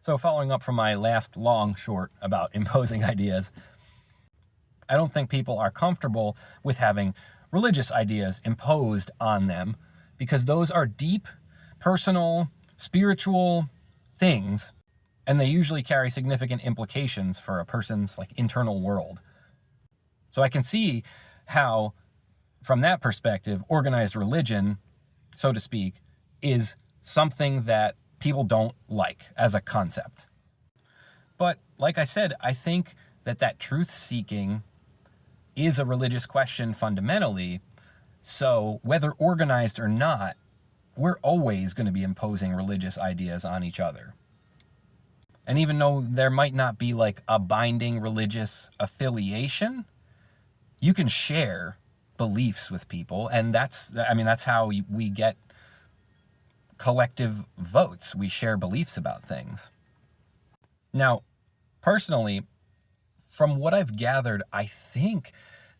So following up from my last long short about imposing ideas, I don't think people are comfortable with having religious ideas imposed on them because those are deep, personal, spiritual things, and they usually carry significant implications for a person's internal world. So I can see how, from that perspective, organized religion, so to speak, is something that people don't like as a concept. But like I said, I think that truth-seeking is a religious question fundamentally. So whether organized or not, we're always going to be imposing religious ideas on each other. And even though there might not be a binding religious affiliation, you can share beliefs with people, and that's how we get collective votes. We share beliefs about things. Now, personally, from what I've gathered, I think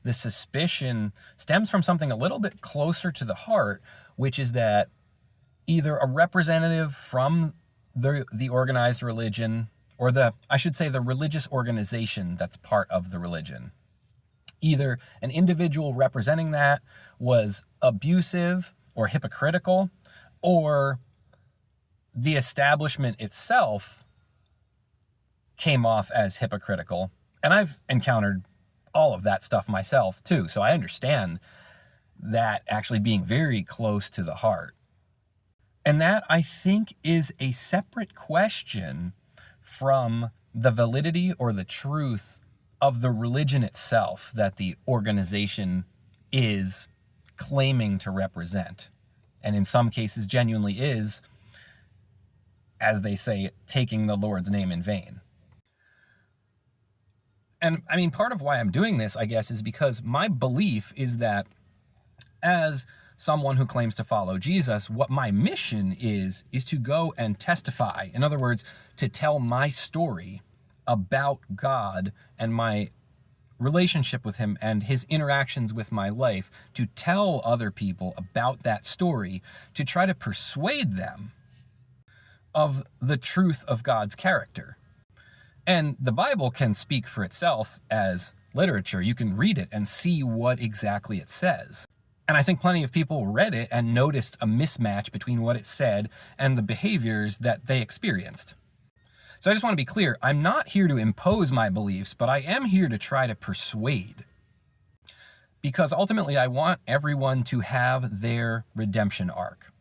the suspicion stems from something a little bit closer to the heart, which is that either a representative from the organized religion, or the religious organization that's part of the religion, either an individual representing that was abusive or hypocritical, or the establishment itself came off as hypocritical. And I've encountered all of that stuff myself too, so I understand that actually being very close to the heart. And that, I think, is a separate question from the validity or the truth of the religion itself that the organization is claiming to represent. And in some cases genuinely is, as they say, taking the Lord's name in vain. And part of why I'm doing this, I guess, is because my belief is that as someone who claims to follow Jesus, what my mission is to go and testify. In other words, to tell my story about God and my relationship with him and his interactions with my life, to tell other people about that story, to try to persuade them of the truth of God's character. And the Bible can speak for itself as literature. You can read it and see what exactly it says. And I think plenty of people read it and noticed a mismatch between what it said and the behaviors that they experienced. So I just want to be clear, I'm not here to impose my beliefs, but I am here to try to persuade. Because ultimately I want everyone to have their redemption arc.